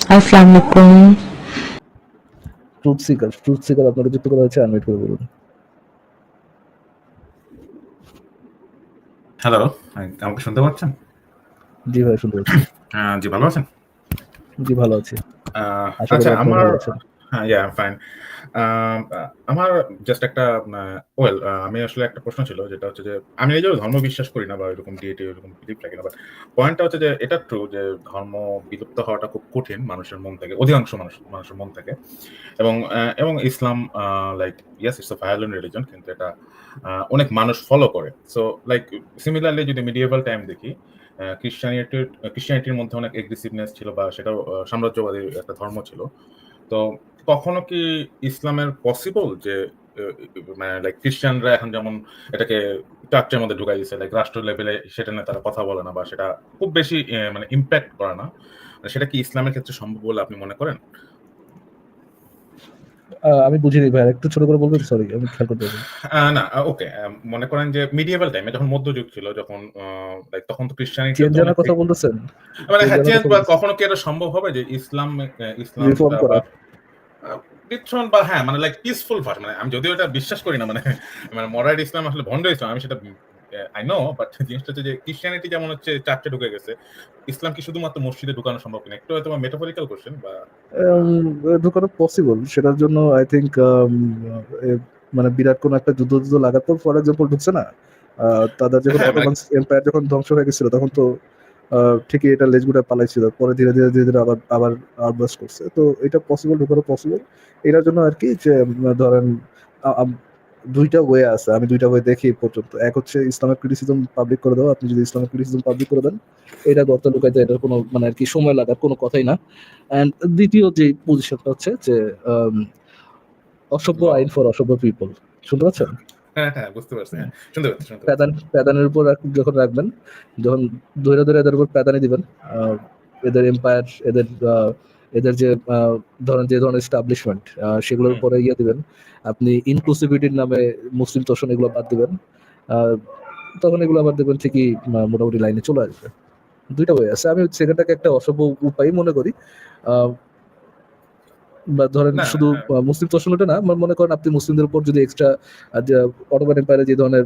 আসসালামু আলাইকুম। Truth seeker আপনাকে যুক্ত করা হচ্ছে, আনমিউট করে বলুন। হ্যালো, আমাকে শুনতে পাচ্ছেন? জি ভাই, শুনতে পাচ্ছি। জি, ভালো আছেন? জি, ভালো আছি। আশা আচ্ছা, করি আপনিও আমার ভালো আছেন। হ্যাঁ, আই এম ফাইন। আমার জাস্ট একটা আমি আসলে একটা প্রশ্ন ছিল, যেটা হচ্ছে যে আমি নিজেও ধর্ম বিশ্বাস করি না বা এরকম ডিয়েটি এরকম বিলিভ রাখি না। বাট পয়েন্টটা হচ্ছে যে এটা ট্রু যে ধর্ম বিলুপ্ত হওয়াটা খুব কঠিন মানুষের মন থেকে। অধিকাংশ মানুষের মন থেকে। এবং ইসলাম like yes it's a violent religion, কিন্তু এটা অনেক মানুষ ফলো করে। সো লাইক সিমিলারলি যদি মিডিয়েভাল টাইম দেখি, ক্রিশ্চিয়ানিটির মধ্যে অনেক এগ্রেসিভনেস ছিল বা সেটাও সাম্রাজ্যবাদী একটা ধর্ম ছিল। তো কখনো কি ইসলামের পসিবল যে মানে লাইক খ্রিস্টানরা এখন যেমন এটাকে চার্চের মধ্যে ঢুকাই দিচ্ছে, লাইক রাষ্ট্র লেভেলে সেটা নিয়ে তারা কথা বলে না বা সেটা খুব বেশি মানে ইমপ্যাক্ট করে না। সেটা কি ইসলামের ক্ষেত্রে সম্ভব বলে আপনি মনে করেন? আমি বুঝিনি ভাই, একটু ছোট করে বলবেন? সরি, আমি খেয়াল করতে পারিনি। না, ওকে। মনে করেন যে মিডিয়েভাল টাইমে যখন মধ্যযুগ ছিল, যখন লাইক তখন তো ক্রিশ্চিয়ানিটিও চেঞ্জ তো অনেক আনার কথা বলতেছেন? মানে চেঞ্জ হ্যাঁ, আনার চেঞ্জ কথা বা বলতেছেন? কখনো কি এটা সম্ভব হবে যে রিফর্ম ইসলামটা বা করা? আ বিচ্ছন বা হ্যাঁ, মানে লাইক পিসফুল ভার্সন, মানে আমি যদিও এটা বিশ্বাস করি না, মানে মডার্ন ইসলাম আসলে ভন্ড ইসলাম, আমি সেটা আই নো, বাট জিনিসটা হচ্ছে যে ক্রিশ্চিয়ানিটি যেমন হচ্ছে চার্চে ঢুকে গেছে, ইসলাম কি শুধুমাত্র মসজিদে ঢুকানো সম্ভব কিনা? একটু হয়তোবা মেটাফরিক্যাল কোয়েশ্চেন বা এম ঢোকানো পসিবল। সেটার জন্য আই থিংক এ মানে বিরাট কোনো একটা যুদ্ধ লাগার পর ফর এক্সাম্পল ঢুকছে না? আ তাদের যখন হ্যাঁ, মানে অটোমান এম্পায়ার যখন ধ্বংস হয়ে গেছিল, তখন তো আ ঠিকই এটা লেজ গুটায় পালাইছিল। পরে ধীরে ধীরে আবার আর্মবাস্ট করছে। তো এটা পসিবল, ঢোকানো পসিবল। এটার জন্য আরকি যে ধরেন আ আম ২ টা ওয়ে আছে। আমি ২ টা ওয়ে দেখি এই পর্যন্ত। এক হচ্ছে ইসলামিক ক্রিটিসিজম পাবলিক করে দেওয়া। আপনি যদি ইসলামিক ক্রিটিসিজম পাবলিক করে দেন, এটা গর্তে লুকাইতে এটার কোনো মানে আরকি সময় লাগার কোনো কথাই না। অ্যান্ড দ্বিতীয় যে পজিশনটা হচ্ছে যে আম অসভ্য ল আইন ফর অসভ্য পিপল। শুনতে পাচ্ছেন? হ্যাঁ, হ্যাঁ, বুঝতে পারছি। হ্যাঁ, শুনতে পাচ্ছি। প্যাদানের উপর যখন রাখবেন, যখন ধইরা এদের উপর প্যাদানি দিবেন, আ এদের এম্পায়ার, এদের যে ধরেন যে ধরনের এস্টাবলিশমেন্ট, সেগুলোর হুম। উপরে দিবেন। আপনি ইনক্লুসিভিটির নামে মুসলিম তোষণ এগুলো বাদ দিবেন। আ তখন এগুলো আবার দেখবেন ঠিকই মোটামুটি লাইনে চলে আসবে। ২ টা ওয়ে আছে। আমি সেকেন্ডটাকে একটা অসভ্য উপায় মনে করি। আ বা ধরেন না, শুধু মুসলিম তোষণটা না, মনে করেন আপনি মুসলিমদের উপর যদি এক্সট্রা যে অটোমান এম্পায়ারে যে ধরনের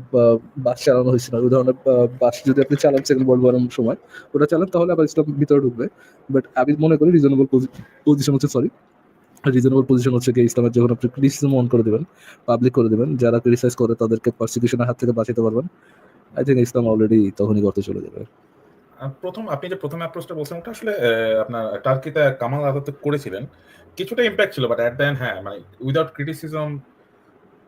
বাস চালানো হয়েছিল, ওই ধরনের বাস যদি আপনি চালান সেকেন্ড ওয়ার্ল্ড ওয়ারের সময়, ওটা চালান, তাহলে আবার ইসলাম ভিতরে ঢুকবে। বাট আমি মনে করি রিজনেবল পজিশন হচ্ছে গিয়ে ইসলামের যখন আপনি ক্রিটিসিজম অন করে দিবেন, পাবলিক করে দিবেন, যারা ক্রিটিসাইজ করে তাদেরকে পারসিকিউশনের হাত থেকে বাঁচাতে পারবেন। আই থিংক ইসলাম অলরেডি তখনই গর্তে চলে যাবে। আপনি যে ১ম অ্যাপ্রোচটা বলছেন, ওটা আসলে আপনার টার্কিতে কামাল আতাতুর্ক করেছিলেন। কিছুটা ইমপ্যাক্ট ছিল, বাট এট দ্য এন্ড হ্যাঁ, মানে উইথআউট ক্রিটিসিজম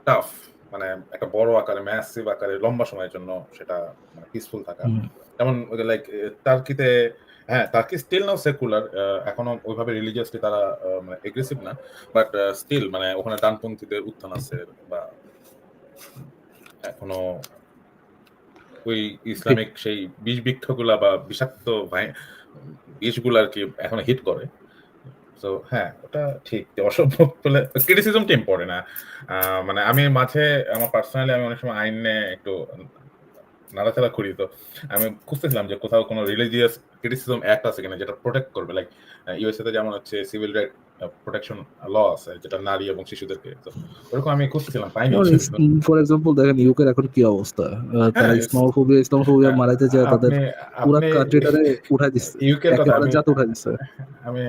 টাফ, মানে একটা বড় আকারে ম্যাসিভ আকারে লম্বা সময়ের জন্য সেটা মানে পিসফুল থাকা। হুম। যেমন লাইক টার্কিতে হ্যাঁ, টার্কি স্টিল নাও সেকুলার। এখনো ওইভাবে রিলিজিয়াসলি তারা মানে এগ্রেসিভ না। বাট স্টিল মানে ওখানে ডানপন্থীদের উত্থান আছে বা এখনো ওই ঠিক। ইসলামিক সেই বৃক্ষগুলা বা বিষাক্ত বিষগুলা আরকি এখনো হিট করে। সো হ্যাঁ, ওটা ঠিক যে অসম্ভব বলে ক্রিটিসিজম টা ইম্পোর্টেন্ট না। মানে আমি মাঝে আমার পার্সোনালি আমি অনেক সময় আইন নিয়ে একটু নাড়াচাড়া করি। তো আমি খুঁজতেছিলাম যে কোথাও কোনো রিলিজিয়াস ক্রিটিসিজম অ্যাক্ট আছে কিনা যেটা প্রোটেক্ট করবে। লাইক ইউএসএ তে যেমন হচ্ছে সিভিল রাইট প্রোটেকশন ল আছে যেটা নারী এবং শিশুদেরকে। তো ওরকম আমি খুঁজতেছিলাম, পাইনি যেমন অ্যাকচুয়ালি। তো ফর এক্সাম্পল দেখেন ইউকের এখন কি অবস্থা। তারা হ্যাঁ, ইসলামোফোবিয়া আ মারাইতে যেয়ে তাদের আপনি পুরা আপনি কান্ট্রিটারে উঠাই দিচ্ছে। ইউকের কথা একেবারে জাত উঠাই দিচ্ছে। আমি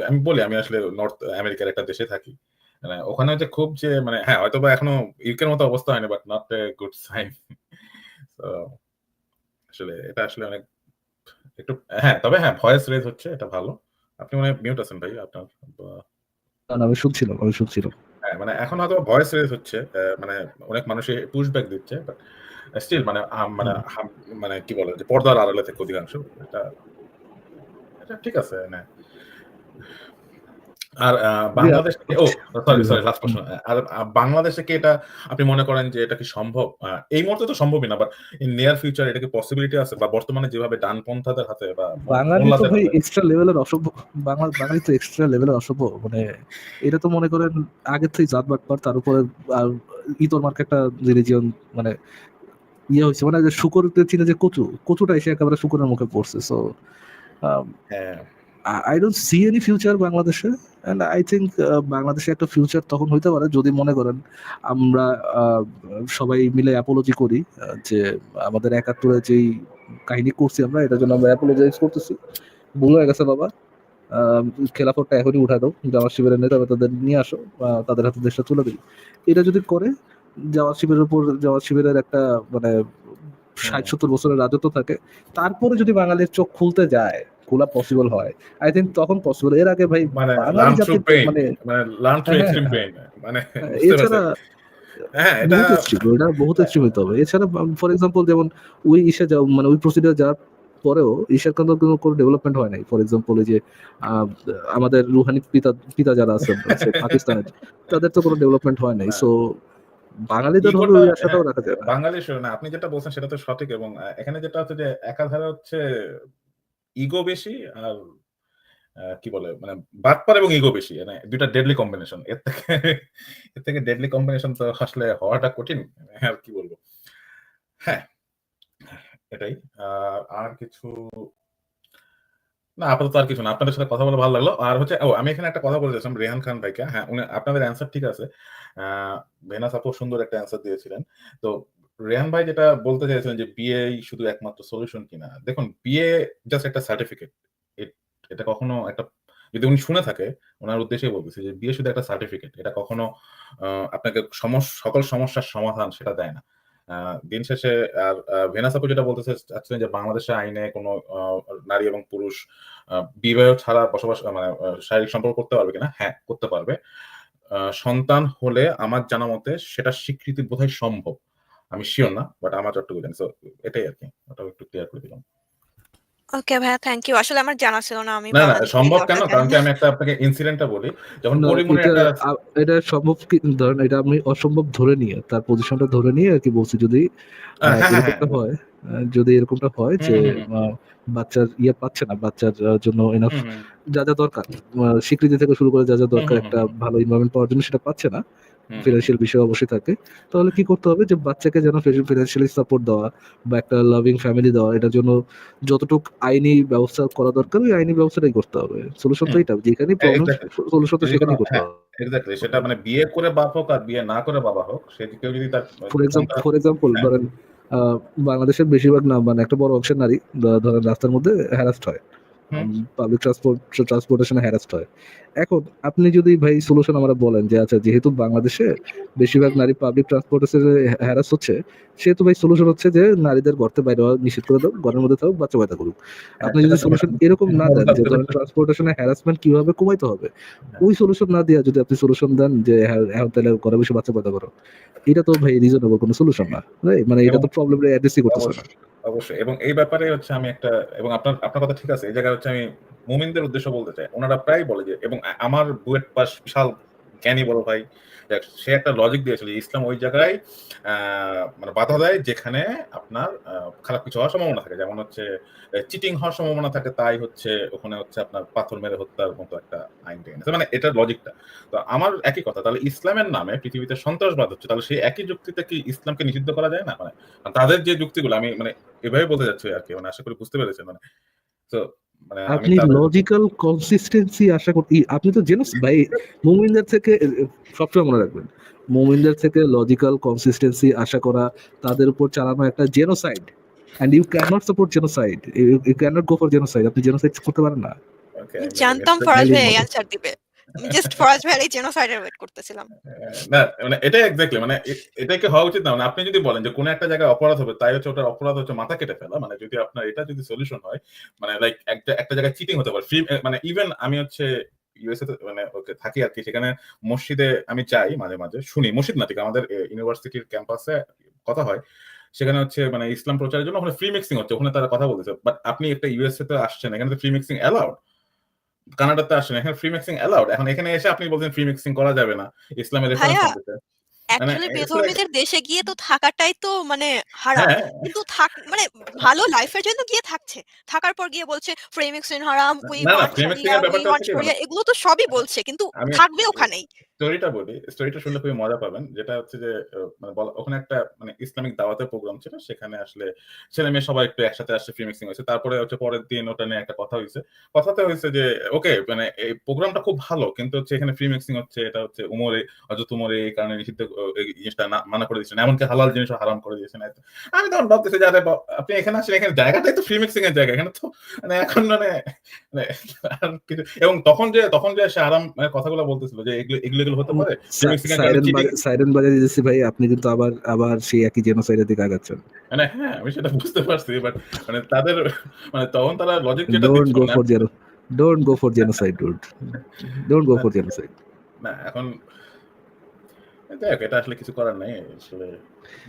আমি বলি আমি আসলে নর্থ আমেরিকার একটা দেশে থাকি। মানে ওখানে যে খুব যে মানে হ্যাঁ, হয়তোবা এখনো ইউকের মতো অবস্থা হয়নি, but not a good sign. So আসলে এটা আসলে অনেক একটু হ্যাঁ, তবে হ্যাঁ, ভয়েস রেজ হচ্ছে, এটা ভালো। আপনি মনে হয় মিউট আছেন ভাই আপনার বা না, না, আমি শুনছিলাম। হ্যাঁ, মানে এখন হয়তোবা ভয়েস রেজ হচ্ছে। মানে অনেক মানুষই পুশ ব্যাক দিচ্ছে। বাট স্টিল মানে মানে হুম। মানে কি বলে যে পর্দার আড়ালে থেকে অধিকাংশ। এটা এটা ঠিক আছে। না। আর জি, বাংলাদেশ জি ভাই। সরি লাস্ট হুম। প্রশ্ন। আর বাংলাদেশে কি এটা আপনি মনে করেন যে এটা কি সম্ভব? এই মুহূর্তে তো সম্ভবই না। বাট ইন নিয়ার ফিউচার এটা কি পসিবিলিটি আছে? বা বর্তমানে যেভাবে ডানপন্থাদের হাতে বা বাঙালি তো মোল্লাদের ভাই হাতে এক্সট্রা লেভেলের অসভ্য। বাঙালি তো এক্সট্রা লেভেলের অসভ্য। মানে এটা তো মনে করেন আগের থেকেই জাত-বাটপার, তার উপরে আর ইতর মার্কা একটা রিলিজিয়ন, মানে হইছে, মানে যে শূকরকে চিনে যে কচু, কচুটা এসে একেবারে শূকরের মুখে পড়ছে। সো আম হ্যাঁ। I don't see any future বাংলাদেশে। অ্যান্ড আই থিঙ্ক বাংলাদেশে একটা ফিউচার তখন হইতে পারে যদি মনে করেন আমরা সবাই মিলে অ্যাপোলজি করি, যে আমাদের ৭১ যেই কাহিনী করছি আমরা, এটার জন্য আমরা অ্যাপোলোজাইজ করতেছি, ভুল হয়ে গেছে বাবা, আহ, খেলাফতটা এখনই উঠা দাও, জামাত শিবিরের নেতা তাদের নিয়ে আসো, তাদের হাতে দেশটা তুলে দিই। এটা যদি করে, জামাত শিবিরের উপর, জামাত শিবিরের একটা মানে ৬০-৭০ বছরের রাজত্ব থাকে, তারপরে যদি বাঙালির চোখ খুলতে যায়, খোলা পসিবল হয়, আই থিঙ্ক তখন পসিবল। এর আগে ভাই মানে বাঙালি লার্ন থ্রু জাতির পেইন, মানে মানে লার্ন থ্রু হ্যাঁ এক্সট্রিম হ্যাঁ পেইন, মানে বুঝতে এছাড়া পারছেন? হ্যাঁ, এটা বহুত এক্সট্রিম, এটা বহুত হ্যাঁ, এক্সট্রিম হইতে হবে। এছাড়া ফর এক্সাম্পল যেমন ওই ইসে যাও, মানে ওই প্রসিডিউর যাওয়ার পরেও ঈশার কোনো ডেভেলপমেন্ট হয় নাই। ফর এক্সাম্পল এই যে আহ, আমাদের রুহানি পিতা পিতা যারা আছেন পাকিস্তানের, তাদের তো কোনো ডেভেলপমেন্ট হয় নাই। না সো বাঙালিদের হবে ইগোটা, ওই হ্যাঁ, আশাটাও রাখা যায় না। বাঙালির না আপনি যেটা বলছেন সেটা তো সঠিক, এবং এখানে যেটা হচ্ছে যে একাধারে হচ্ছে ইগো বেশি আর কি বলে মানে বাটপার এবং ইগো বেশি, মানে ২ টা ডেডলি কম্বিনেশন। এর থেকে ডেডলি কম্বিনেশন তো আসলে হওয়াটা কঠিন। আর কি বলব? হ্যাঁ, এটাই। আর কিছু না, আপাতত আর কিছু না। আপনাদের সাথে কথা বলে ভালো লাগলো। আর হচ্ছে আমি এখানে একটা কথা বলতে চাচ্ছিলাম রেহান খান ভাইকে। হ্যাঁ, উনি আপনাদের অ্যান্সার ঠিক আছে। আ ভেনাস আপু সুন্দর একটা অ্যান্সার দিয়েছিলেন। তো রেহান ভাই যেটা বলতে চাইছিলেন যে বিয়েই শুধু একমাত্র সলিউশন কিনা। দেখুন, বিয়ে জাস্ট একটা সার্টিফিকেট। এট এটা কখনো একটা, যদি উনি শুনে থাকে, উনার উদ্দেশ্যেই বলতেছি যে বিয়ে শুধু একটা সার্টিফিকেট। এটা কখনো আপনাকে সকল সমস্যার সমাধান সেটা দেয় না। আ দিন শেষে আর ভেনাস আপু যেটা বলতে চাচ্ছিলেন যে বাংলাদেশের আইনে কোনো নারী এবং পুরুষ আ বিবাহ ছাড়া বসবাস মানে শারীরিক সম্পর্ক করতে পারবে কিনা? হ্যাঁ, করতে পারবে। সন্তান হলে আমার জানা মতে সেটার স্বীকৃতি বোধহয় সম্ভব। আমি সিউর না। বাট আমার যতটুকু জানি। সো এটাই আরকি। ওটাও একটু ক্লিয়ার করে দিলাম। ওকে ভাইয়া, থ্যাংক ইউ। আসলে আমার জানা ছিল না আমি না, না বাংলাদেশে সম্ভব বিয়ে কেন? করতে চাই। কারণ কি আমি একটা আপনাকে ইনসিডেন্টটা বলি। যখন না, পরিমনির এটা একটা এটা সম্ভব কি, ধরেন এটা আমি অসম্ভব ধরে নিয়ে, তার পজিশনটা ধরে নিয়ে আর কি বলছি, যদি হ্যাঁ, হ্যাঁ, হ্যাঁ। এরকমটা হয়, যদি এরকমটা হয় হুম, যে হুম, হুম, বাচ্চার ইয়ে পাচ্ছে না, বাচ্চার জন্য এনাফ হুম, হুম, যা যা দরকার, স্বীকৃতি থেকে শুরু করে যা যা হুম, দরকার হুম, হুম, একটা হুম, ভালো এনভায়রনমেন্ট পাওয়ার জন্য, সেটা পাচ্ছে না, হুম, হুম, হুম, ফিনান্সিয়াল বিষয় অবশ্যই থাকে, তাহলে কি করতে হবে, যে বাচ্চাকে যেন ফিনান্সিয়ালি সাপোর্ট দেওয়া বা একটা লাভিং ফ্যামিলি দেওয়া, এটার জন্য যতটুকু আইনি ব্যবস্থা করা দরকার ওই আইনি ব্যবস্থাটাই করতে হবে। সলিউশন তো হুম। এটা, যেখানেই প্রবলেম এক্সাক্টলি। সলিউশন তো যদি কোনো সেখানেই করতে হ্যাঁ, হবে। এক্সাক্টলি সেটা মানে বিয়ে করে বাপ হোক আর বিয়ে না করে বাবা হোক, সে কেউ যদি তার সন্তান ফর এক্সাম্পল হ্যাঁ, ধরেন বাংলাদেশের বেশিরভাগ না, মানে একটা বড় অংশের নারী ধরেন রাস্তার মধ্যে হ্যারাস্ট হয়, হুম, পাবলিক ট্রান্সপোর্টেশনে হ্যারাস্ট হয়। এখন আপনি যদি ভাই সলিউশন আমরা বলেন যে আচ্ছা, যেহেতু বাংলাদেশে বেশিরভাগ নারী পাবলিক ট্রান্সপোর্টেশনে হ্যারাস হচ্ছে, সেহেতু ভাই সলিউশন হচ্ছে যে নারীদের ঘরতে বাইরে হওয়া নিষেধ করে দাও, ঘরের মধ্যে থাকুক, বাচ্চা পয়দা করুক। হ্যাঁ, আপনি সেটা যদি তো সলিউশন এরকম না দেন যে ধরেন হ্যাঁ, ট্রান্সপোর্টেশনে হ্যারাসমেন্ট কিভাবে কমাইতে হবে, হ্যাঁ, ওই সলিউশন না দিয়ে যদি আপনি সলিউশন দেন যে হ্যাঁ এখন তাহলে ঘরে বসে বাচ্চা পয়দা করো, এটা তো ভাই রিজনেবল কোনো সলিউশন না, রাইট? মানে এটা এবং তো প্রবলেমটা অ্যাড্রেসই করতেছে না। অবশ্যই, অবশ্যই। এবং এই ব্যাপারে হচ্ছে আমি একটা, এবং আপনার আপনার কথা ঠিক আছে। এই জায়গায় হচ্ছে আমি মুমিনদের উদ্দেশ্যে বলতে চাই। উনারা প্রায়ই বলে যে, এবং আমার বুয়েট পাস বিশাল জ্ঞানী বড় ভাই। সে একটা লজিক দিয়েছিল যে ইসলাম ওই জায়গায় আ মানে বাধা দেয় যেখানে আপনার খারাপ কিছু হওয়ার সম্ভাবনা থাকে। যেমন হচ্ছে চিটিং হওয়ার সম্ভাবনা থাকে, তাই হচ্ছে ওখানে হচ্ছে আপনার পাথর মেরে হত্যার মতো একটা আইন টেনে এনেছে। মানে এটার লজিকটা। তো আমার একই কথা। তাহলে ইসলামের নামে পৃথিবীতে সন্ত্রাসবাদ হচ্ছে। তাহলে সেই একই যুক্তিতে কি ইসলামকে নিষিদ্ধ করা যায় না? মানে তাদের যে যুক্তিগুলো আমি মানে এভাবে বলতে চাচ্ছি আরকি। মানে আশা করি বুঝতে পেরেছেন। মানে তো মানে আমি আপনি তাদের লজিক্যাল কনসিস্টেন্সি আশা করি, আপনি তো জেনোস ভাই, মুমিনদের থেকে সবসময় মনে রাখবেন, মুমিনদের থেকে লজিক্যাল কনসিস্টেন্সি আশা করা, তাদের উপর চালানো একটা genocide, and you can not support genocide, you can not go for genocide, আপনি জেনোসাইড করতে পারেন না। ওকে, আমি আমি জানতাম ফরাজ হাইলি ভাই এই ইমোরাল। অ্যান্সার দিবে। আমি জাস্ট ফরাজ ভাইয়ের এই জেনোসাইড এর ওয়েট করতেছিলাম। না মানে এটাই এক্সাক্টলি মানে এটাই কি হওয়া উচিত না? মানে আপনি যদি বলেন যে কোন একটা জায়গায় অপরাধ হবে, তাই হচ্ছে ওটার অপরাধ হচ্ছে মাথা কেটে ফেলা। মানে যদি আপনার এটা যদি সলিউশন হয়, মানে লাইক একটা একটা জায়গায় চিটিং হতে পারে। মানে ইভেন আমি হচ্ছে ইউএসএ তে মানে ওকে থাকি আরকি। সেখানে মসজিদে আমি যাই মাঝে, মাঝে শুনি। মসজিদ না ঠিক আমাদের ইউনিভার্সিটির ক্যাম্পাসে কথা হয়। সেখানে হচ্ছে মানে ইসলাম প্রচারের জন্য ওখানে ফ্রি মিক্সিং হচ্ছে। ওখানে তারা কথা বলতেছে। বাট আপনি একটা ইউএসএ তে আসছেন। এখানে তো ফ্রি মিক্সিং অ্যালাউড। কানাডাতে আসেন। এখানে ফ্রি মিক্সিং অ্যালাউড। এখন এখানে এসে আপনি বলছেন ফ্রি মিক্সিং করা যাবে না। ইসলামের রেফারেন্স ভাইয়া, আনতেছে। মানে অ্যাকচুয়ালি ইটস লাইক বেধর্মীদের দেশে গিয়ে তো থাকাটাই তো মানে হারাম। হ্যাঁ, কিন্তু মানে ভালো লাইফের জন্য গিয়ে থাকছে। থাকার পর গিয়ে বলছে ফ্রেমিক্সিন হারাম, উই না, না ওয়ান্ট ফ্রি মিক্সিং শারিয়া, এর উই ব্যাপারটা ওয়ান্ট হচ্ছে কি মানে শরিয়া, এগুলো তো সবই বলছে। কিন্তু আমি থাকবে ওখানেই। স্টোরিটা বলি। স্টোরিটা শুনলে খুবই মজা পাবেন। যেটা হচ্ছে যে মানে ওখানে একটা মানে ইসলামিক দাওয়াতের প্রোগ্রাম ছিল। সেখানে আসলে ছেলে-মেয়ে সবাই একটু একসাথে আসছে, ফ্রি মিক্সিং হইছে। তারপরে হচ্ছে পরের দিন ওটা নিয়ে একটা কথা হইছে। কথাতে হইছে যে ওকে মানে এই প্রোগ্রামটা খুব ভালো। কিন্তু হচ্ছে এখানে ফ্রি মিক্সিং হচ্ছে, এটা হচ্ছে হযরত উমর এই কারণে নিষিদ্ধ এই জিনিসটা মানা করে দিয়েছেন। এমনকি হালাল জিনিসও হারাম করে দিয়েছেন। আমি তখন ভাবতেছি যে আরে আপনি এখানে আসেন, এখানে জায়গাটাই তো ফ্রি মিক্সিং এর জায়গা। এখানে তো মানে এখন মানে আর কিছু এবং তখন যে সে আরাম কথাগুলো বলতেছিল যে এগুলো হতে পারে। ফ্রি মিক্সিং এর কারণে চিটিং সাইরেন বাজারে দিয়েছি ভাই, আপনি কিন্তু আবার সেই একই জেনোসাইডের দিকে আগাচ্ছেন। মানে হ্যাঁ, আমি সেটা বুঝতে পারছি। বাট মানে তাদের মানে তখন তারা লজিক যেটা ডোন্ট দিচ্ছিল গো না for genocide dude, don't go for genocide. না এখন যাই হোক, এটা আসলে কিছু করার নাই। আসলে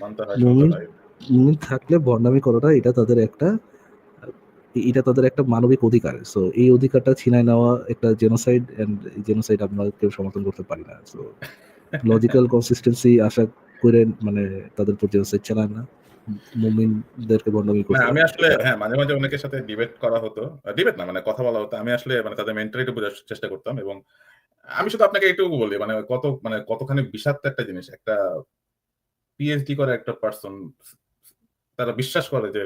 মানতে হয়, শুনতে মুমিন হয়। মুমিন থাকলে ভণ্ডামি করাটা এটা তাদের একটা মানবিক অধিকার। সো এই অধিকারটা ছিনায় নেওয়া একটা জেনোসাইড, এন্ড এই জেনোসাইড আমরা কেউ সমর্থন করতে পারি না। সো লজিক্যাল কনসিস্টেন্সি আশা করে মানে তাদের উপর জেনোসাইড চালায় না, মুমিনদেরকে ভণ্ডামি না করতে আমি পারে। আসলে হ্যাঁ, মাঝে, মাঝে অনেকের সাথে ডিবেট করা হতো। ডিবেট না মানে কথা বলা হতো। আমি আসলে মানে তাদের মেন্টালিটি বোঝার চেষ্টা করতাম এবং আমি শুধু আপনাকে এইটুকু বলি মানে কতখানি বিষাক্ত একটা জিনিস। একটা পিএইচডি করা একটা পারসন তারা বিশ্বাস করে যে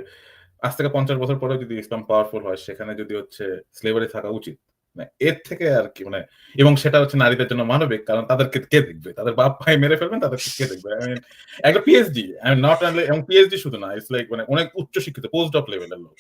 আজ থেকে ৫০ বছর পরেও যদি ইসলাম পাওয়ারফুল হয়, সেখানে যদি হচ্ছে স্লেভারি থাকা উচিত। মানে এর থেকে আর কি মানে এবং সেটা হচ্ছে নারীদের জন্য মানবিক। কারণ তাদেরকে কে দেখবে? তাদের বাপ ভাই মেরে ফেলবেন, তাদেরকে কে দেখবে? আই মিন একটা PhD, I am not only এবং পিএইচডি শুধু না, ইটস লাইক মানে অনেক উচ্চ শিক্ষিত পোস্ট ডক লেভেলের লোক।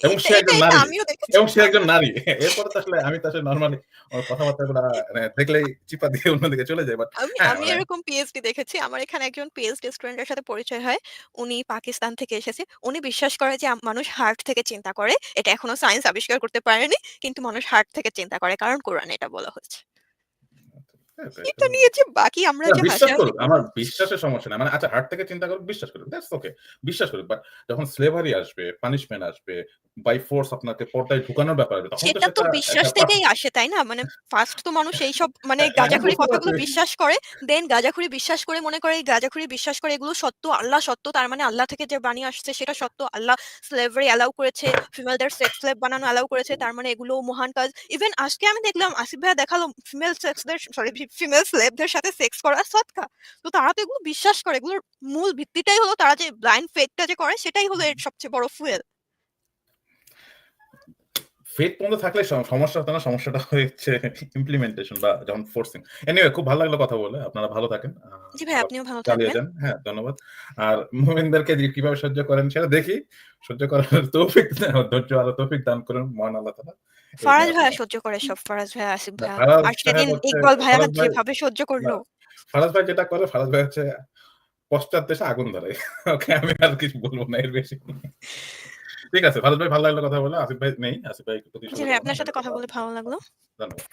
এবং এটা সে এটা একজন এটা নারী। আমিও দেখেছি। এবং সে একজন নারী। এরপরে তো আসলে আমি তো আসলে নরমালি ওর কথাবার্তাগুলা মানে দেখলেই চিপা দিয়ে অন্যদিকে চলে যাই। বাট আমি হ্যাঁ, আমি মানে এরকম পিএইচডি দেখেছি। আমার এখানে একজন পিএইচডি স্টুডেন্টের সাথে পরিচয় হয়। উনি পাকিস্তান থেকে এসেছে। উনি বিশ্বাস করে যে মানুষ হার্ট থেকে চিন্তা করে। এটা এখনো সায়েন্স আবিষ্কার করতে পারেনি। কিন্তু মানুষ হার্ট থেকে চিন্তা করে। কারণ কোরআনে এটা বলা হয়েছে। এটা নিয়ে যে বাকি আমরা না যে বিশ্বাস হাসাহাসি করুক। করব। আমার বিশ্বাসের সমস্যা নাই। মানে আচ্ছা হার্ট থেকে চিন্তা করুক, বিশ্বাস করুক। That's okay. বিশ্বাস করুক। বাট যখন স্লেভারি আসবে, পানিশমেন্ট আসবে, বাই ফোর্স আপনাকে পর্দায় ঢুকানোর ব্যাপার আসবে, তখন তো সেটা তো সেটা বিশ্বাস একটা থেকেই আসে, তাই না? মানে ফার্স্ট তো মানুষ এইসব মানে হ্যাঁ, গাঁজাখুরি বুঝতে কথাগুলো পারছি। বিশ্বাস করে। দেন গাঁজাখুরি বিশ্বাস করে মনে করে এই গাঁজাখুরি বিশ্বাস করে এগুলো সত্য, আল্লাহ সত্য। তার মানে আল্লাহ থেকে যে বাণী আসছে সেটা সত্য। আল্লাহ স্লেভারি অ্যালাউ করেছে, ফিমেলদের সেক্স স্লেভ বানানো অ্যালাউ করেছে। তার মানে এগুলো মহান কাজ। ইভেন আজকে আমি দেখলাম আসিফ ভাইয়া দেখালো ফিমেল স্লেভদের সাথে সেক্স করা সৎকা। তো তারা তো এগুলো বিশ্বাস করে। এগুলোর মূল ভিত্তিটাই হলো তারা যে ব্লাইন্ড ফেথটা যে করে সেটাই হলো এর সবচেয়ে বড় ফুয়েল। ফেট পর্যন্ত থাকলে সমস্যা হতো না। সমস্যাটা হচ্ছে ইমপ্লিমেন্টেশন বা যখন ফোর্সিং। এনিওয়ে খুব ভালো লাগলো কথা বলে। আপনারা ভালো থাকেন। জি ভাই, আবার আপনিও ভালো চালিয়ে থাকবেন। যান। হ্যাঁ, ধন্যবাদ। আর মুমিনদেরকে যে কিভাবে সহ্য করেন সেটা দেখি। সহ্য করার ধৈর্য আরো তৌফিক দান করুন মহান আল্লাহ তাআলা। এই নিয়ে ফারাজ ভাইয়া আপনারা সহ্য করে সব। ফারাজ ভাইয়া, আসিফ না, ভাইয়া। ফারাজ আর সাহেব সেদিন হচ্ছে ইকবাল ভাইয়া ফারাজ ভাই যেভাবে সহ্য না, করলো। ফারাজ ভাই যেটা করে ফারাজ ভাই হচ্ছে পশ্চাৎ দেশে আগুন ধরায়। ওকে আমি আর কিছু বলব না এর বেশি। ঠিক আছে, ফারাজ ভাই ভালো লাগলো কথা বলে। আসিফ ভাই নেই। আসিফ ভাই প্রতি জি ভাই, শুভকামনা। আপনার সাথে কথা বলে ভালো লাগলো। ধন্যবাদ।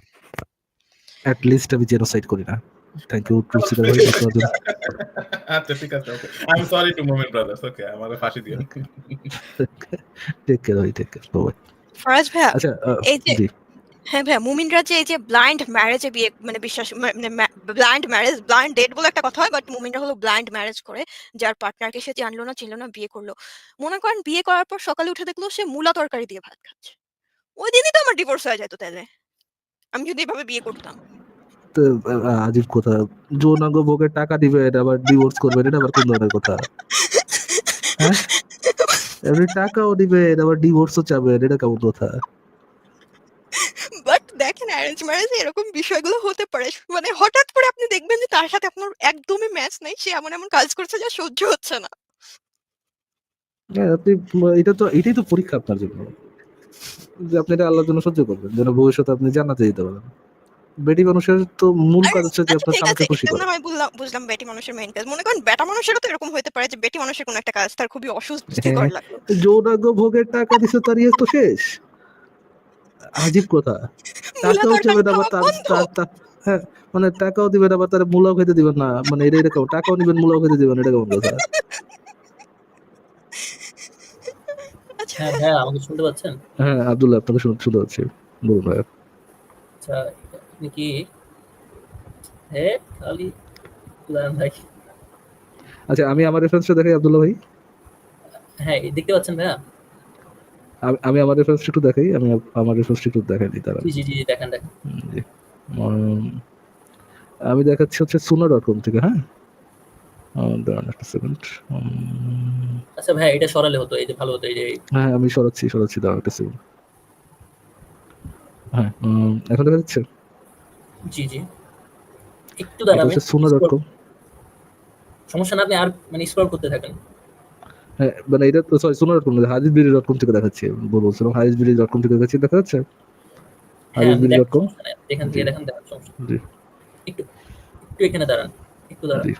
অ্যাট লিস্ট আমি জেনোসাইড করি না। থ্যাংক ইউ টুলসিদা ভাই আপনার জন্য। আচ্ছা ঠিক আছে, okay. I am sorry to moment brothers. Okay, আমারে ফাঁসি দিও। টেক কেয়ার ভাই, টেক কেয়ার। বাই। ফারাজ ভাইয়া, আচ্ছা এই যে জি। হ্যাঁ ভাইয়া, মুমিনরা যে এই যে ব্লাইন্ড ম্যারেজে বিয়ে মানে বিশ্বাস মানে ব্লাইন্ড ম্যারেজ, ব্লাইন্ড ডেট বলে একটা কথা হয়, বাট মুমিনরা হলো ব্লাইন্ড ম্যারেজ করে। যার পার্টনারকে সে জানলো না, চিনলো না, বিয়ে করলো। মনে করেন বিয়ে করার পর সকালে উঠে দেখলো সে মূলা তরকারি দিয়ে ভাত খাচ্ছে। ওই দিনই তো আমার ডিভোর্স হয়ে যেত তাইলে। আমি যদি এভাবে বিয়ে করতাম। তো আজীব কথা, যৌনাঙ্গ ভোগের টাকা দিবেন আবার ডিভোর্স করবেন, এটা আবার কোন ধরনের কথা? হ্যাঁ, এমনি টাকাও দিবেন আবার ডিভোর্সও চাবেন, এটা কেমন কথা? বাট দেখেন অ্যারেঞ্জ ম্যারেজে এরকম বিষয়গুলো হতে পারে। মানে হঠাৎ করে আপনি দেখবেন যে তার সাথে আপনার একদমই ম্যাচ নাই। সে এমন, এমন কাজ করছে যা সহ্য হচ্ছে না। হ্যাঁ, আপনি এটাই তো পরীক্ষা আপনার জন্য, যে আপনি এটা আল্লাহর জন্য সহ্য করবেন, যেন ভবিষ্যতে আপনি জান্নাতে যেতে পারেন। বেটি মানুষের তো মূল আরে কাজ হচ্ছে যে আচ্ছা আপনার ঠিক স্বামীকে আছে। খুশি এটা না করা। হয় বুঝলাম বেটি মানুষের মেইন কাজ। মনে করেন বেটা মানুষেরও তো এরকম হইতে পারে যে বেটি মানুষের কোনো একটা কাজ তার খুবই হ্যাঁ, অস্বস্তিকর লাগলো। যৌনাঙ্গ ভোগের টাকা দিছে, তার ইয়ে তো শেষ। আজীব কথা। মূলা টাকাও তরকারি চাবেন আবার খাওয়া তার বন্ধ। তার তার হ্যাঁ, মানে টাকাও দিবেন আবার তার মূলাও খেতে দিবেন না, মানে এটা এরকম টাকাও নিবেন মূলাও খেতে দিবেন, এটা কেমন কথা? আচ্ছা হ্যাঁ ভাইয়া, আমাকে শুনতে পাচ্ছেন? হ্যাঁ আব্দুল্লাহ, আপনাকে শুনতে পাচ্ছি, বলুন ভাই। আচ্ছা, আপনি কি হ্যাঁ খালি বলেন ভাই। আচ্ছা আমি আমার রেফারেন্সটা দেখাই আব্দুল্লাহ ভাই। হ্যাঁ, দেখতে পাচ্ছেন ভাইয়া? আমি আমার রেফারেন্সটা একটু দেখাই, আমি আমার রেফারেন্সটা একটু দেখাই দিই তারা। জি জি জি, দেখেন দেখেন। জি। উম, আমি দেখাচ্ছি হচ্ছে suno.com থেকে। হ্যাঁ, দাঁড়ান একটা সেকেন্ড। আচ্ছা ভাই এটা সরালে হতো, এই যে ভালো হতো, এই যে হ্যাঁ, আমি সরাচ্ছি দাঁড়ান একটা সেকেন্ড। হ্যাঁ, এখন দেখা যাচ্ছে? জি জি একটু এটা দাঁড়াবেন, হচ্ছে suno.com। সমস্যা না, আপনি আর মানে স্ক্রল করতে থাকেন। হ্যাঁ, মানে এটা তো সরি suno.com না, hadithbiri.com থেকে দেখাচ্ছি। বলছিলাম hadithbiri.com থেকে দেখাচ্ছি, দেখা যাচ্ছে? হ্যাঁ আমি দেখেন, hadithbiri.com। সমস্যা নেই, এখান জি থেকে দেখেন, দেখার সমস্যা নেই। জি একটু একটু এখানে দাঁড়ান, একটু দাঁড়ান। জি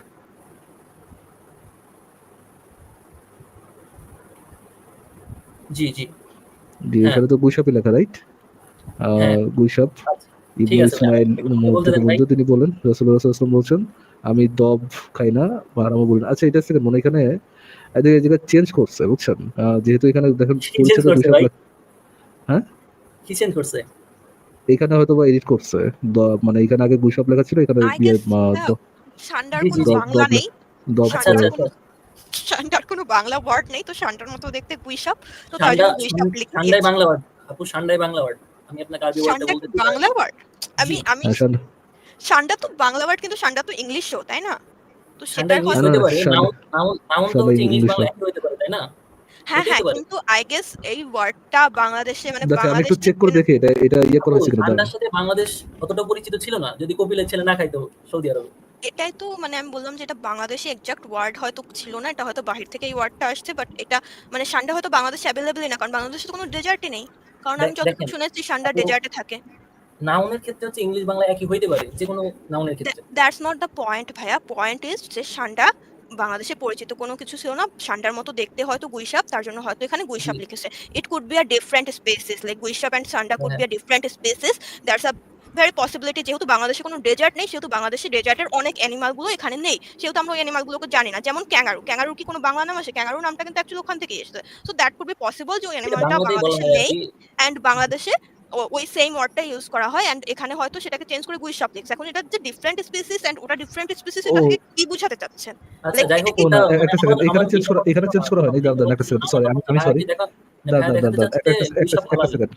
জি জি জি হ্যাঁ এখানে তো গুইসাপি লেখা, রাইট? হ্যাঁ গুইসাপ আচ্ছা, ঠিক ইবনে আছে ভাই, ইসমাইল একটু কথা বলতে থেকে দেন ভাই। বলতে তিনি বলেন রাসূলুল্লাহ সাল্লাল্লাহু আলাইহি ওয়াসাল্লাম বলছেন, আমি দব খাই না বা হারামও বলি না। আচ্ছা, এটা সেকেন্ড মনে এখানে এদের এই জায়গায় চেঞ্জ করছে, বুঝছেন? যেহেতু এখানে দেখেন কি চেঞ্জ পরিচ্ছেদে করছে গুইসাপ ভাই? লেখা। হ্যাঁ, কি চেঞ্জ করছে? এখানে হয়তো বা এডিট করছে। মানে এখানে আগে গুইসাপ লেখা ছিল, এখানে আই গেস জি ষান্ডার জি কোনো জি বাংলা নেই। দব আচ্ছা আচ্ছা আচ্ছা ষান্ডার কোনো বাংলা ওয়ার্ড নেই, তো ষান্ডার মতো দেখতে গুইসাপ, তো তার ঠান্ডা, জন্য গুইসাপ লিখে ঠান্ডায় দিয়েছে। বাংলা ওয়ার্ড, আপু ঠান্ডায় বাংলা ওয়ার্ড, আমি আপনাকে আরবি ওয়ার্ডটা ষান্ডা কি বলতে দিই। বাংলা ওয়ার্ড? জি আমি শান্ডা ষান্ডা তো বাংলা ওয়ার্ড, কিন্তু ষান্ডা তো ইংলিশও, তাই না? তো ঠান্ডা সেটার ইংলিশ হয়তো হইতে পারে, শান্ডা নাউন নাউন নাউন তো শান্ডা হচ্ছে ইংলিশ ইংলিশ বাংলা না। একই হইতে পারে, তাই না? হ্যাঁ, হইতেই হ্যাঁ, তো পারে। কিন্তু আই গেস এই ওয়ার্ডটা বাংলাদেশে মানে দেখে আমি একটু বাংলাদেশে চেক করে দেখি এটা এটা ইয়ে করা আপু হয়েছে কিনা, দাঁড়ান। ঠান্ডার সাথে বাংলাদেশ অতটা পরিচিত ছিল না যদি কপিলের ছেলে না খাইতো সৌদি আরবে। এটাই তো মানে আমি বললাম যে এটা বাংলাদেশে এক্সাক্ট ওয়ার্ড হয়তো ছিল না, এটা হয়তো বাহির থেকে এই ওয়ার্ডটা আসছে, বাট এটা মানে ষান্ডা হয়তো বাংলাদেশে অ্যাভেলেবলই না, কারণ বাংলাদেশে তো কোনো ডেজার্টই নেই। কারণ আমি যতটুকু দেখেন শুনেছি ষান্ডা আপু, ডেজার্টে থাকে। নাউনের ক্ষেত্রে হচ্ছে ইংলিশ বাংলা একই হইতে পারে, যে কোনো নাউনের ক্ষেত্রে। দ্যাটস নট দ্য পয়েন্ট ভাইয়া, পয়েন্ট ইজ যে ষান্ডা বাংলাদেশে পরিচিত কোনো কিছু ছিল না, ষান্ডার মতো দেখতে হয়তো গুইসাপ, তার জন্য হয়তো এখানে জি গুইসাপ লিখেছে। It could be a different species, like গুইসাপ অ্যান্ড ষান্ডা কুড হ্যাঁ be a different species. That's a very possibility, যেহেতু বাংলাদেশে কোনো ডেজার্ট নেই, সেহেতু বাংলাদেশে ডেজার্টের অনেক অ্যানিমাল গুলো এখানে নেই, সেহেতু আমরা ওই অ্যানিমাল গুলোকে জানি না। যেমন ক্যাঙ্গারু, ক্যাঙ্গারুর কি কোনো বাংলা নাম আছে? ক্যাঙ্গারু নামটা কিন্তু অ্যাকচুয়ালি ওখান থেকেই এসেছে। So that could be possible যে ওই এটা অ্যানিমালটা বাংলাতেই বলা বাংলাদেশে হয় আর নেই, কি। অ্যান্ড বাংলাদেশে ওই সেম ওয়ার্ডটা ইউজ করা হয়, অ্যান্ড এখানে হয়তো সেটাকে চেঞ্জ করে গুইসাপ লিখছে। এখন এটা যে ডিফারেন্ট স্পিসিস অ্যান্ড ওটা ডিফারেন্ট স্পিসিস, ও এটা থেকে কি বুঝাতে চাচ্ছেন? আচ্ছা লাইক যাই এটা হোক, কি ও এটা না, মানে একটা সেকেন্ড, আমার এখানে চেঞ্জ চিন্তা করা, ভাবনা এখানে চেঞ্জ করা হয়নি। দাঁড়ান একটা সেকেন্ড, সরি, আমি ভাইয়া সরি। কি দেখা, দাঁড়ান ভাইয়া দাঁড়ান দেখাতে দাঁড়ান চাচ্ছে একটা যে একটা একটা গুইসাপ একটা হালাল। সেকেন্ড।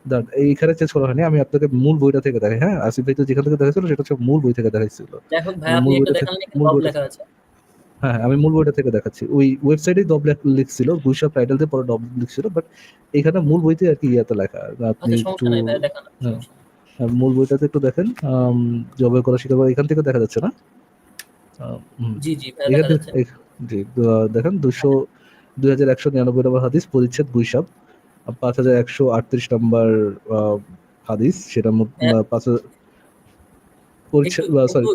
দাঁড়ান, এইখানে চেঞ্জ করা হয়নি। আমি আপনাকে মূল বইটা থেকে দেখাই। হ্যাঁ, আসিফ ভাই তো যেখান থেকে দেখাইছিল সেটা হচ্ছে মূল বই থেকে দেখাইছিল। যাই হোক ভাই, আমি আপনি মূল একটা বইটা থেকে দেখালেন, এখানে মূল দব বইটা লেখা আছে। হ্যাঁ, হ্যাঁ, আমি মূল বইটা থেকে দেখাচ্ছি। ওই ওয়েবসাইটেই দব লিখছিল, গুইসাপ টাইটেল দিয়ে পরে দব লিখছিল, বাট এখানে মূল বইতে আর কি ইয়াতে লেখা। আপনি আচ্ছা একটু সমস্যা নাই ভাই, দেখান, হ্যাঁ, সমস্যা নাই। মূল বইটাতে একটু দেখেন। জবে করা শিকার এখান থেকে দেখা যাচ্ছে না? হুম, জি জি ভাই এখান দেখা থেকে যাচ্ছে। জি, দেখেন 2199 নম্বর হাদিস, পরিচ্ছেদ গুইসাপ, 5138 নম্বর হাদিস, সেটার মধ্যে হ্যাঁ, 5000 একটু পরিচ্ছেদ, সরি, একটু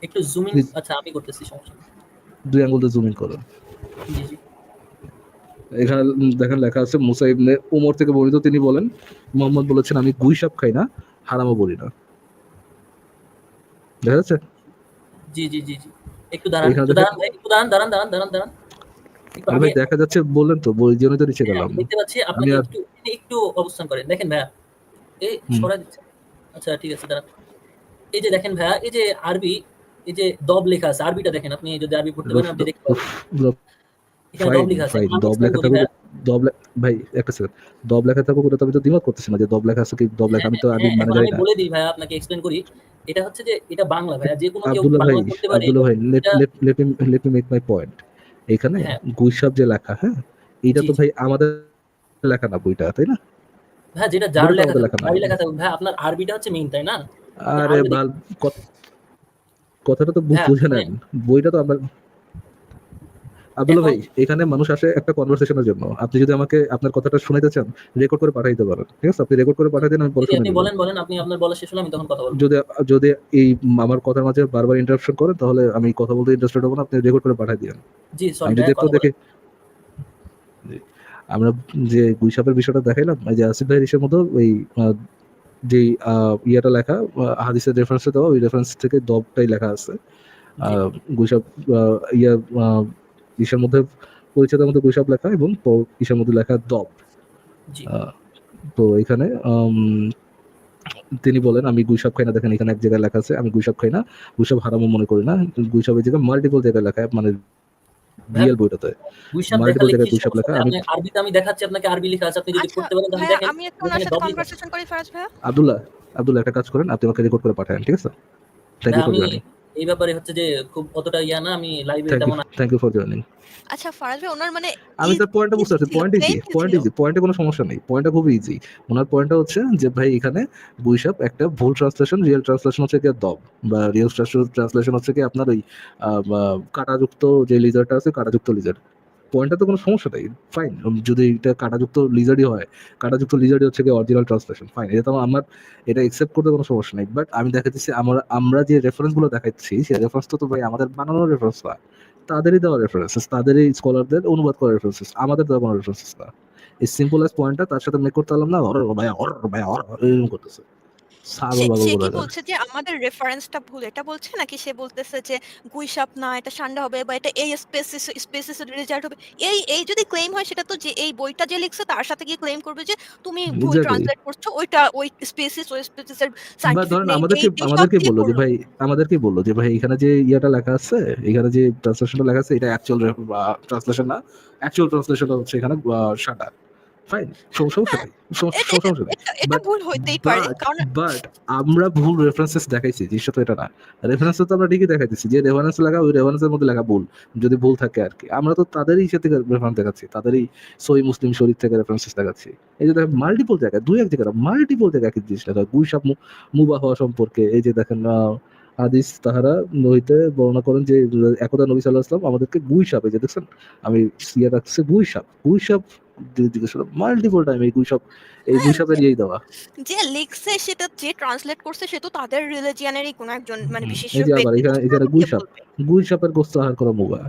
একটু জুমিং, আচ্ছা আমি করতেছি, সমস্যা নেই। 2 আঙ্গুল দিয়ে জুম ইন করুন। জি জি এখানে দেখেন লেখা আছে, মুসা ইবনে উমর থেকে বর্ণিত, তিনি বলেন, মুহাম্মদ বলেছেন, আমি গুইসাপ খাই না, হারামও বলি না। দেখা যাচ্ছে? জি জি জি জি একটু দাঁড়ান, এখানে একটু দেখেন। দাঁড়ান ভাই, একটু দাঁড়ান দাঁড়ান দাঁড়ান দাঁড়ান দাঁড়ান একটু আরে আমি, ভাই, দেখা যাচ্ছে বললেন তো, বই জন্য তো নিচে হ্যাঁ গেলাম। আমি দেখতে পাচ্ছি, আমি আপনাকে আর একটু একটু অবস্থান করেন, দেখেন ভাইয়া এই হুম, সরাই দিচ্ছে। আচ্ছা ঠিক আছে দাঁড়ান, এই যে দেখেন ভাইয়া, এই যে আরবি, এই যে দব লেখা আছে, আরবিটা দেখেন, আপনি যদি আরবি পড়তে পারেন আপনি দেখতে পাবেন এখানে দব ফাইন লেখা আছে। ফাইন, এখন আমি দব এক্সপ্লেন লেখা করি থাকুক। ভাইয়া। ভাই একটা সেকেন্ড, দব লেখা থাকুক, ওটা তো আমি তো দ্বিমত করতেছি না যে দব লেখা আছে কি দব লেখা, হ্যাঁ আমি হ্যাঁ তো আমি হ্যাঁ, মানে এখন জানি আমি না। বলে দিই ভাইয়া, আপনাকে এক্সপ্লেন করি। এটা হচ্ছে যে এটা বাংলা ভাইয়া, যে কোনো কেউ আব্দুল্লাহ ভাই, বাংলা পড়তে পারে। আব্দুল্লাহ ভাই, এটা let me make my point. এখানে হ্যাঁ গুইসাপ যে লেখা, হ্যাঁ, এইটা জি তো জি ভাই আমাদের লেখা না বইটা, তাই না? ভাইয়া, যেটা যার বইটা তো লেখা আমাদের থাকুক, লেখা নাই। যারই লেখা থাকুক ভাই, আপনার আরবিটা হচ্ছে মেইন, তাই না? আপনি আরে আরবি ভাল, কথাটা তো ভাইয়া বুঝে নেন। শুনেন, বইটা তো আমরা, আব্দুল্লাহ এখন ভাই, এখানে মানুষ আসে একটা কনভারসেশনের জন্য। আপনি যদি আমাকে আপনার কথাটা শুনাইতে চান, রেকর্ড করে পাঠাইতে পারেন, ঠিক আছে? আপনি রেকর্ড করে পাঠাই দেন, আমি পরে যদি শুনে আপনি নিব। বলেন বলেন, আপনি আপনার বলা শেষ হলে আমি তখন কথা বলবো। যদি যদি এই আমার কথার মাঝে বারবার ইন্টারাপশন করেন, তাহলে আমি কথা বলতে ইন্টারেস্টেড হবো না। আপনি রেকর্ড করে পাঠাই দিন। জি সরি আমি যদি ভাইয়া, একটু কথা দেখি, বলেন। জি, আমরা যে গুইসাপের বিষয়টা দেখাইলাম, এই যে আসিফ ভাইয়ের ইসের মধ্যে ওই যে ইয়েটা লেখা, হাদিসের রেফারেন্সে দেওয়া, ওই রেফারেন্স থেকে দবটাই লেখা আছে। জি গুইসাপ ইয়া ইসের মধ্যে, পরিচ্ছেদের মধ্যে গুইসাপ লেখা, এবং ইসের মধ্যে লেখা দব। জি আহ, তো এখানে তিনি বলেন, আমি গুইসাপ খাই না। দেখেন এখানে এক জায়গায় লেখা আছে, আমি গুইসাপ খাই না, গুইসাপ হারামও মনে করি না। গুইসাপের জায়গায় মাল্টিপল জায়গায় লেখা, মানে ভাইয়া, রিয়েল বইটাতে গুইসাপ মাল্টিপল দেখালে কি জায়গায় গুইসাপ সমস্যা লেখা। ভাই? আমি আপনি আরবিতে, আমি দেখাচ্ছি আপনাকে, আরবি লেখা আছে, আপনি যদি আচ্ছা পড়তে পারেন তাহলে ভাইয়া, দেখেন আমি একটু ওনার ওখানে সাথে দব লেখা আছে। কনভারসেশন করি ফারাজ ভাইয়া। আব্দুল্লাহ, আব্দুল্লাহ একটা কাজ করেন, আপনি আমাকে রেকর্ড করে পাঠান, ঠিক আছে? থ্যাংক ইউ ফর আমি জয়েনিং। এই ব্যাপারে হচ্ছে যে খুব অতটা ইয়া না, আমি লাইভে থ্যাংক ইউ, তেমন থ্যাংক ইউ ফর জয়েনিং। আচ্ছা ফারাজ ভাই ওনার মানে আমি ইজ তার পয়েন্টটা বুঝতে ইজি পারছি। ছিল, পয়েন্ট ইজি, প্লেন কি পয়েন্ট ছিল? ইজি, পয়েন্টে কোনো সমস্যা নেই। পয়েন্টটা খুবই ইজি। উনার পয়েন্টটা হচ্ছে যে ভাই এখানে বুইশাপ একটা ভুল ট্রান্সলেশন, রিয়েল ট্রান্সলেশন হচ্ছে গিয়ে দব, বা রিয়েল ট্রান্সলেশন হচ্ছে কি আপনার ওই কাঁটাযুক্ত যে লিজারটা আছে, কাঁটাযুক্ত লিজার। পয়েন্টটা তো কোনো সমস্যা নেই, ফাইন। যদি এটা কাঁটাযুক্ত লিজারই হয়, কাঁটাযুক্ত লিজারই হচ্ছে কি অরিজিনাল ট্রান্সলেশন, ফাইন। এটা তো আমার এটা একসেপ্ট করতে কোনো সমস্যা নেই। বাট আমি দেখাচ্ছি আমরা যে রেফারেন্স গুলো দেখাচ্ছি, সেই রেফারেন্স তো ভাই আমাদের বানানো রেফারেন্স না, তাদেরই দেওয়া রেফারেন্সেস, তাদেরই স্কলারদের অনুবাদ করা রেফারেন্সেস, আমাদের দেওয়া কোনো রেফারেন্সেস না। এই সিম্পল অ্যাজ পয়েন্টটা তার সাথে মেক করতে পারলাম না, ভাই এরকম করতেছে, ছাগল সে বাগল সে কি বলে। বলছে যে আমাদের রেফারেন্সটা ভুল এটা বলছে, নাকি সে বলতেছে যে গুইসাপ না এটা সান্ডা হবে বা এটা এই স্পেসিস রেজাল্ট হবে? এই যদি ক্লেম হয় সেটা তো যে এই বইটা যে লিখছে তার সাথে গিয়ে ক্লেম করবে যে তুমি ভুল এক্স্যাক্টলি। ট্রান্সলেট করছো, ওইটা ওই স্পেসিসের বা সায়েন্টিফিক ধরেন নেম এই আমাদেরকে এই সব আমাদেরকে দিয়ে বললো যে করলো। ভাই, এখানে যে ইয়েটা লেখা আছে, এখানে যে ট্রান্সলেশনটা লেখা আছে, এটা অ্যাকচুয়াল ট্রান্সলেশন না, অ্যাকচুয়াল ট্রান্সলেশনটা হচ্ছে এখানে শাটা, ফাইন, সমস্যা হ্যাঁ, নেই, এটা এটা সমস্যা নেই। এটা এটা বাট ভুল হইতেই পারে বাট কারণ বাট আমরা ভুল রেফারেন্সেস দেখাইছি, জিনিসটা তো এটা না। রেফারেন্স তো আমরা ঠিকই দেখাইতেছি, যে রেফারেন্স লেখা ওই রেফারেন্সের মধ্যে লেখা ভুল, যদি ভুল থাকে আর কি। আমরা তো তাদেরই ইসে থেকে রেফারেন্স দেখাচ্ছি, তাদেরই সহি মুসলিম শরীফ থেকে রেফারেন্সেস দেখাচ্ছি। এই যে দেখেন মাল্টিপল জায়গায়, দুই এক জায়গায় মাল্টিপল জায়গায় একই জিনিস লেখা, গুইসাপ মুবাহ হওয়া সম্পর্কে। এই যে দেখেন হাদিস তাহারা নহিতে বর্ণনা করেন যে একদা নবী সাল্লাল্লাহু আলাইহি ওয়াসাল্লাম আমাদেরকে গুইসাপ, এই যে দেখছেন আমি সিয়া রাখছি, গুইসাপ জিজ্ঞেস করলাম মাল্টিপল টাইম, এই গুইসাপ, এই হ্যাঁ, গুইসাপের ইয়েই দেওয়া। যে লিখছে সেটা যে ট্রান্সলেট করছে সে তো তাদের রিলিজিয়ানেরই কোন একজন মানে বিশেষ্য এই যে আবার ব্যক্তি, তো এখানে সে এখানে আমাকে গুইসাপ, বলবে। গুইসাপের গোস্ত আহার করা মুবা।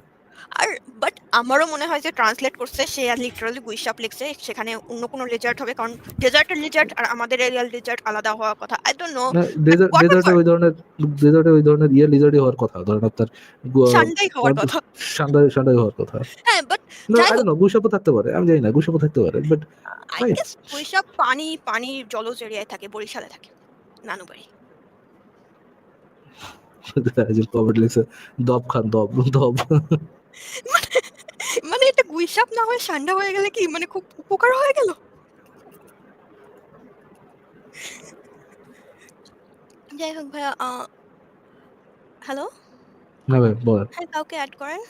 আর বাট আমারও মনে হয় যে ট্রান্সলেট করছে সে লিটারালি গুইসাপ লিখছে, সেখানে অন্য কোনো রেজাল্ট হবে, কারণ ডেজার্টের রিজাল্ট আর আমাদের এরিয়াল রিজাল্ট আলাদা হওয়ার কথা। আই ডোন্ট নো না, বাট ডেজার্টে হোয়াটএভার, ওই ধরনের লিজার্ডই হওয়ার কথা, ধরেন আপনার সানডেই হওয়ার কথা। সান্ডাই হওয়ার কথা। হ্যাঁ বাট না, যাই আই হোক, ডোন্ট নো, গুইসাপও থাকতে পারে, আমি জানি না, গুইসাপও থাকতে পারে, বাট আই ফাইন। গেস গুইসাপ পানি জলজ এরিয়ায় থাকে, বরিশালে থাকে, নানুবাড়ি। কমেন্ট লিখছে দব খান, দব দব। মানে মানে এটা গুইসাপ না হয়ে সান্ডা হয়ে গেলে কি মানে খুব উপকার হয়ে গেল। যাই হোক ভাইয়া, হ্যালো, না ভাই বলেন। হ্যাঁ কাউকে অ্যাড করেন।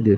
জি।